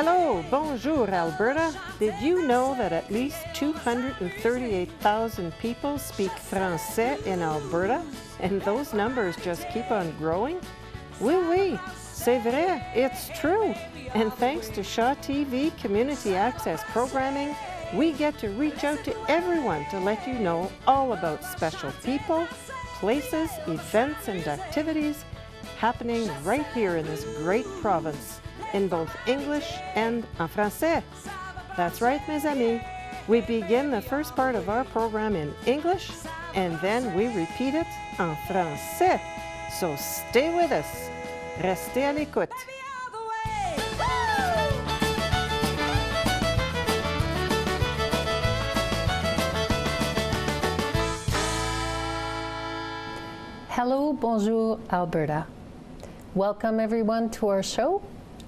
Hello, bonjour Alberta. Did you know that at least 238,000 people speak français in Alberta? And those numbers just keep on growing? Oui, oui, c'est vrai, it's true. And thanks to Shaw TV Community Access Programming, we get to reach out to everyone to let you know all about special people, places, events, and activities happening right here in this great province, in both English and en français. That's right, mes amis. We begin the first part of our program in English, and then we repeat it en français. So stay with us. Restez à l'écoute. Hello, bonjour, Alberta. Welcome everyone to our show.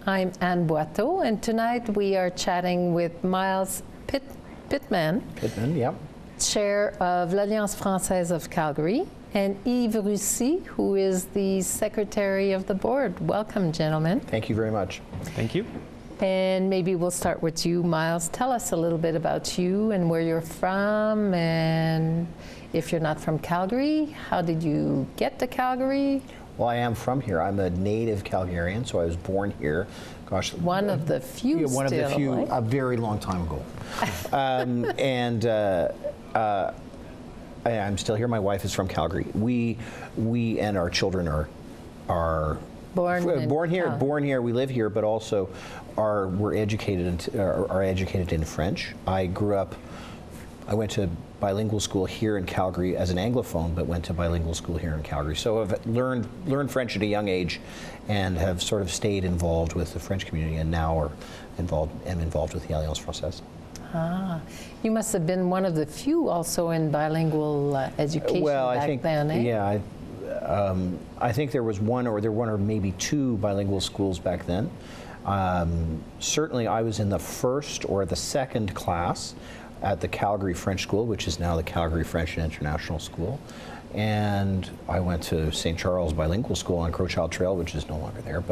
I'm Anne Boiteau, and tonight we are chatting with Miles Pittman. Pittman, yeah. Chair of l'Alliance française of Calgary, and Yves Rusi, who is the secretary of the board. Welcome, gentlemen. Thank you very much. Thank you. And maybe we'll start with you, Miles. Tell us a little bit about you and where you're from, and if you're not from Calgary, how did you get to Calgary? Well, I am from here. I'm a native Calgarian, so I was born here. Gosh, one of the few. Yeah, one still, of the few. right? A very long time ago. I'm still here. My wife is from Calgary. We and our children are born here. We live here, but also we're educated in French. I went to bilingual school here in Calgary as an Anglophone, but went to bilingual school here in Calgary. So I've learned French at a young age, and have sort of stayed involved with the French community, and now am involved with the Alliance française. Ah, you must have been one of the few also in bilingual education back then, eh? Yeah. I think there was one or maybe two bilingual schools back then. Certainly, I was in the first or the second class at the Calgary French School, which is now the Calgary French and International School. And I went to St. Charles Bilingual School on Crowchild Trail, which is no longer there,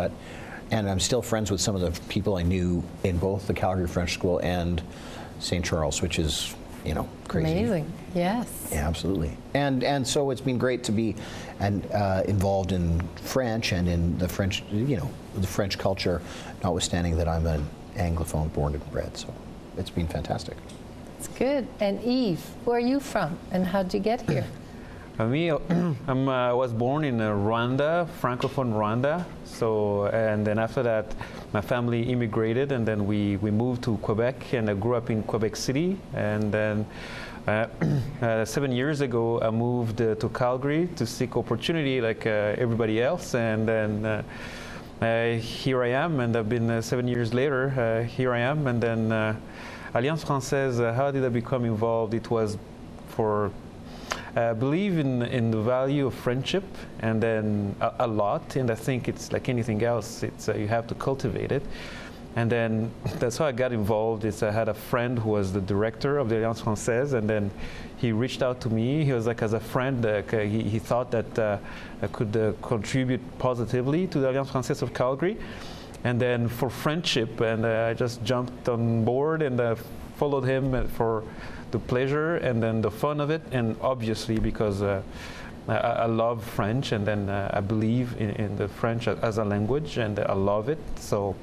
and I'm still friends with some of the people I knew in both the Calgary French School and St. Charles, which is, crazy. Amazing, yes. Yeah, absolutely. And so it's been great to be involved in French and in the French, the French culture, notwithstanding that I'm an Anglophone born and bred, so it's been fantastic. It's good. And Yves, where are you from, and how'd you get here? Me, I was born in Rwanda, Francophone Rwanda. So, and then after that, my family immigrated, and then we moved to Quebec, and I grew up in Quebec City. And then 7 years ago, I moved to Calgary to seek opportunity like everybody else. And then here I am, and I've been 7 years later, here I am. And then Alliance française, how did I become involved? It was for I believe in the value of friendship, and then a lot, and I think it's like anything else, it's you have to cultivate it. And then that's how I got involved. I had a friend who was the director of the Alliance française, and then he reached out to me. He was like, as a friend, he thought that I could contribute positively to the Alliance française of Calgary. And then for friendship, and I just jumped on board and followed him for the pleasure and then the fun of it, and obviously because I love French, and then I believe in the French as a language, and I love it. So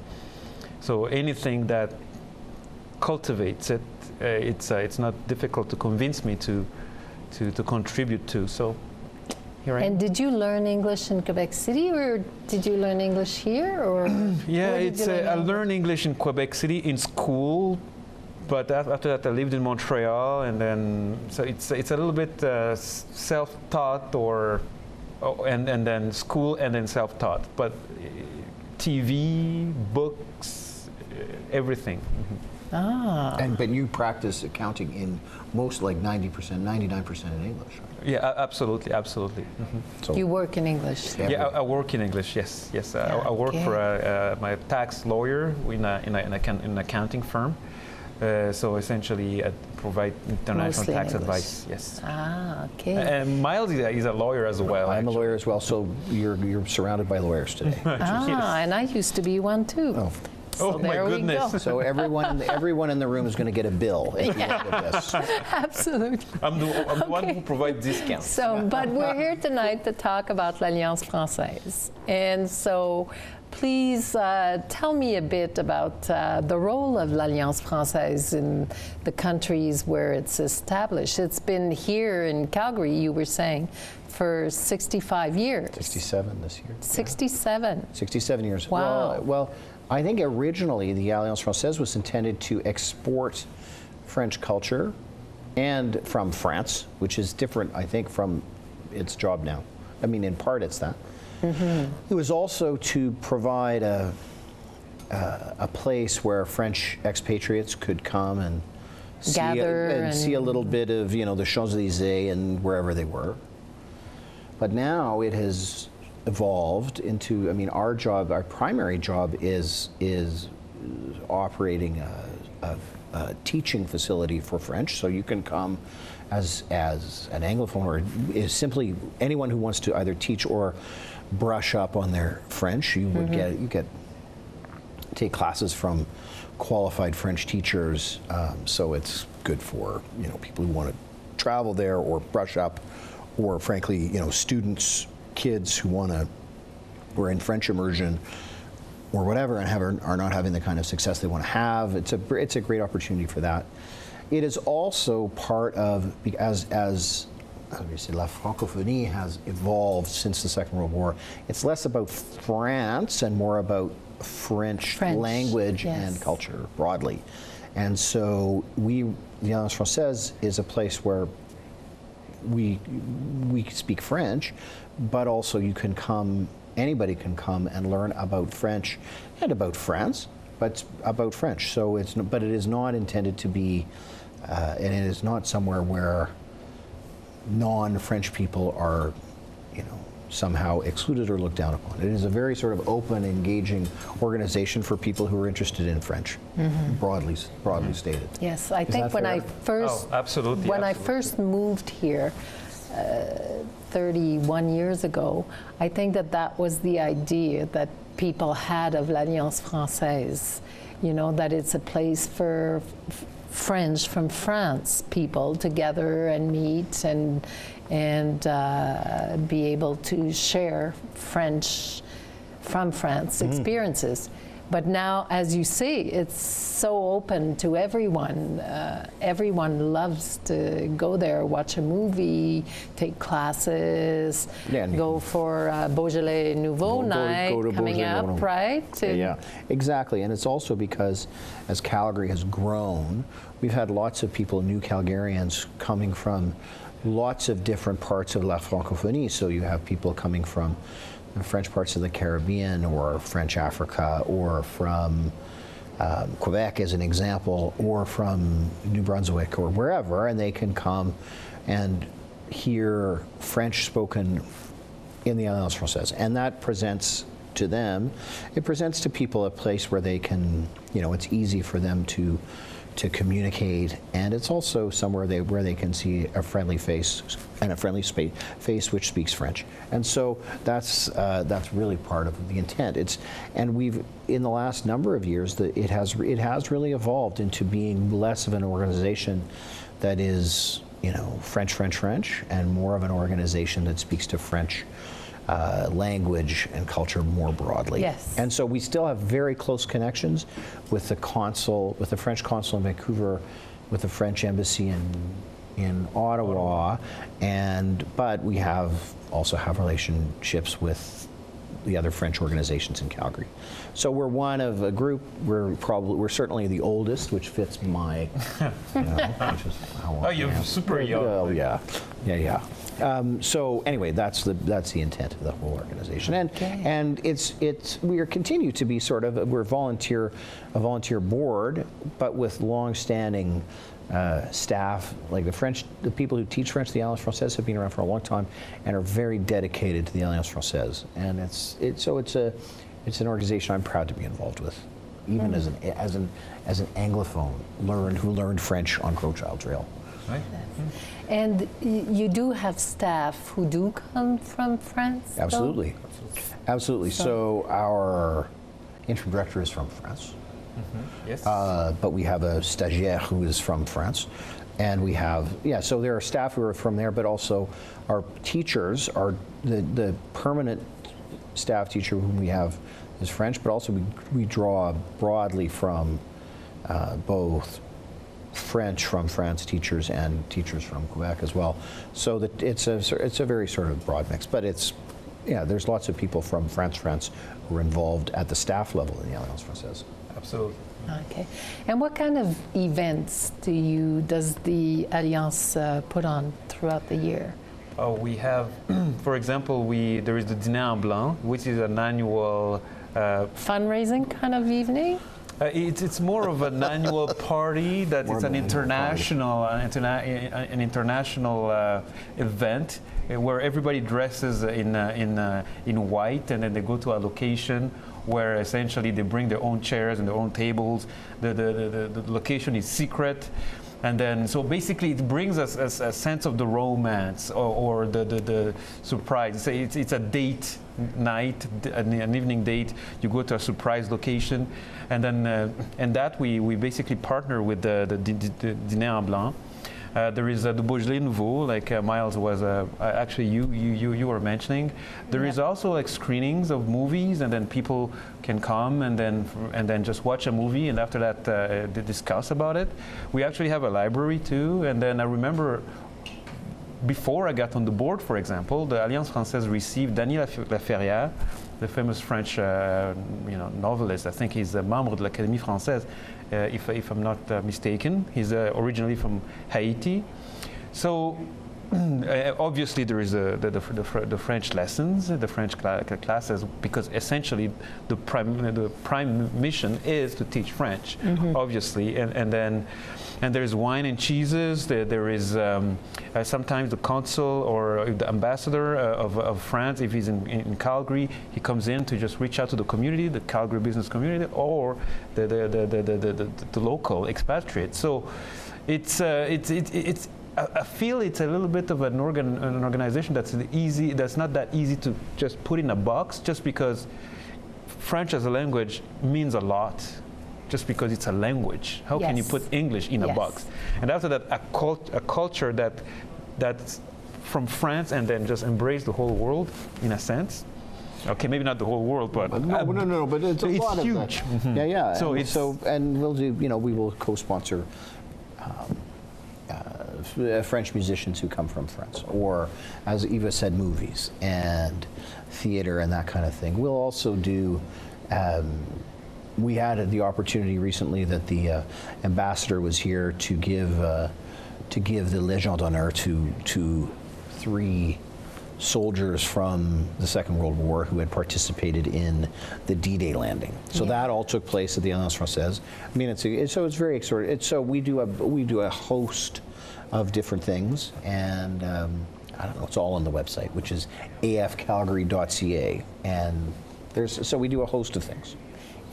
anything that cultivates it, it's not difficult to convince me to contribute to. So here I am. And did you learn English in Quebec City, or did you learn English here, or? Yeah, I learned English in Quebec City in school. But after that, I lived in Montreal, and then so it's a little bit self-taught, and then school, and then self-taught. But TV, books, everything. Ah. But you practice accounting in most, like 90%, 99% in English. Right? Yeah, absolutely. Mm-hmm. So you work in English. Yeah, I work in English. Yes. I work for my tax lawyer in an accounting firm. So essentially, I provide international Mostly tax English. advice. Yes. Ah, okay. And Miles is a lawyer as well. I'm a lawyer as well. So you're surrounded by lawyers today. And I used to be one too. Oh. So Oh, my there we goodness. go. So everyone in the room is going to get a bill at the end of this. Absolutely. I'm the one who provides discounts. So, but we're here tonight to talk about l'Alliance Française. And so, please tell me a bit about the role of l'Alliance Française in the countries where it's established. It's been here in Calgary, you were saying, for 65 years. 67 this year. 67. 67 years. Wow. Well, I think originally the Alliance Française was intended to export French culture and from France, which is different, I think, from its job now. I mean, in part it's that. Mm-hmm. It was also to provide a place where French expatriates could come and Gather see a little bit of, you know, the Champs-Élysées and wherever they were. But now it has evolved into, I mean, our job, our primary job is operating a teaching facility for French. So you can come as an Anglophone, or is simply anyone who wants to either teach or brush up on their French. You would take classes from qualified French teachers. So it's good for, you know, people who want to travel there or brush up, or frankly, you know, students, kids who who are in French immersion or whatever and are not having the kind of success they want to have. It's a great opportunity for that. It is also part of, as we say, la francophonie has evolved since the Second World War. It's less about France and more about French language and culture broadly. And so the Alliance Française is a place where we speak French, but also anybody can come and learn about French and about France, but about French. So but it is not intended to be, and it is not somewhere where non-French people are, you know, somehow excluded or looked down upon. It is a very sort of open, engaging organization for people who are interested in French, broadly stated. Yes, I think when I first I first moved here 31 years ago, I think that was the idea that people had of l'Alliance Française. You know, that it's a place for French from France people to gather and meet and be able to share French from France experiences. But now, as you see, it's so open to everyone. Everyone loves to go there, watch a movie, take classes, go for Beaujolais Nouveau night coming up, right? Yeah, exactly. And it's also because as Calgary has grown, we've had lots of people, new Calgarians, coming from lots of different parts of la francophonie. So you have people coming from the French parts of the Caribbean or French Africa, or from Quebec as an example, or from New Brunswick or wherever, and they can come and hear French spoken in the Alliance Française. And that presents to them, it presents to people a place where they can, you know, it's easy for them to communicate, and it's also somewhere where they can see a friendly face and a friendly face which speaks French. And so that's really part of the intent. And we've, in the last number of years, it has really evolved into being less of an organization that is, you know, French, and more of an organization that speaks to French language and culture more broadly. Yes. And so we still have very close connections with the French consul in Vancouver, with the French embassy in Ottawa, but we also have relationships with the other French organizations in Calgary. So we're one of a group. We're certainly the oldest, which fits my, you know, which is how old I am. You're super young. Oh yeah. So anyway, that's the intent of the whole organization, and we continue to be we're a volunteer board, but with long-standing staff. Like the people who teach French, the Alliance Française, have been around for a long time and are very dedicated to the Alliance Française, and it's an organization I'm proud to be involved with, even as an Anglophone who learned French on Crowchild Trail. Right. And you do have staff who do come from France? Absolutely. So our interim director is from France. Yes. But we have a stagiaire who is from France. And we have, so there are staff who are from there, but also our teachers are the permanent staff teacher whom we have is French, but also we draw broadly from both French from France teachers and teachers from Quebec as well. So that it's a very sort of broad mix, but there's lots of people from France who are involved at the staff level in the Alliance Française. Absolutely. Okay. And what kind of events does the Alliance put on throughout the year? Oh, we have, for example, there is the Dîner en Blanc, which is an annual fundraising kind of evening. It's more of an annual party that it's an international event where everybody dresses in white, and then they go to a location where essentially they bring their own chairs and their own tables. The location is secret. And then, so basically, it brings us a sense of the romance or the surprise. It's a date night, an evening date. You go to a surprise location, and then that we basically partner with the Dîner en Blanc. There is the Beaujolais Nouveau, like Miles was actually you were mentioning. There is also like screenings of movies, and then people can come and then just watch a movie, and after that they discuss about it. We actually have a library too, and then I remember before I got on the board, for example, the Alliance Française received Dany Laferrière, the famous French novelist. I think he's a member of l'Académie Française. If I'm not mistaken. He's originally from Haiti. So obviously there is the French lessons, the French classes, because essentially the prime mission is to teach French, obviously, and there's wine and cheeses. There is sometimes the consul or the ambassador of France, if he's in Calgary, he comes in to just reach out to the community, the Calgary business community, or the local expatriates. So it's I feel it's a little bit of an organization that's not that easy to just put in a box, just because French as a language means a lot. Just because it's a language, how can you put English in a box? And after that, a culture that's from France and then just embrace the whole world in a sense. Okay, maybe not the whole world, but no, but it's a lot huge. of that. Yeah. So and we'll do. We will co-sponsor French musicians who come from France, or as Yves said, movies and theater and that kind of thing. We'll also do. We had the opportunity recently that the ambassador was here to give the Légion d'honneur to 3 soldiers from the Second World War who had participated in the D-Day landing. So that all took place at the Alliance Française. I mean, it's very extraordinary. So we do a host of different things, and I don't know. It's all on the website, which is afcalgary.ca, and so we do a host of things.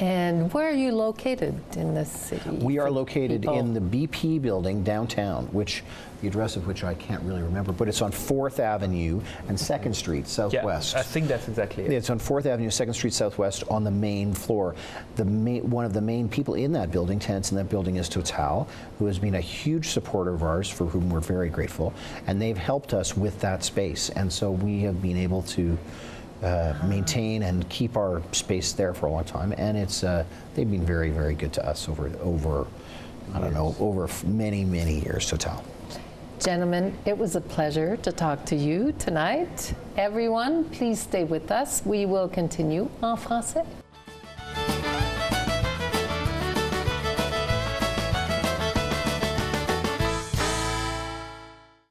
And where are you located in this city? We are located in the BP building downtown, the address of which I can't really remember, but it's on 4th Avenue and 2nd Street Southwest. Yeah, I think that's exactly it. It's on 4th Avenue, 2nd Street Southwest on the main floor. One of the main people in that building, tenants in that building, is Total, who has been a huge supporter of ours, for whom we're very grateful, and they've helped us with that space. And so we have been able to maintain and keep our space there for a long time, and they've been very, very good to us over many years. Total. Gentlemen, it was a pleasure to talk to you tonight. Everyone, please stay with us. We will continue en français.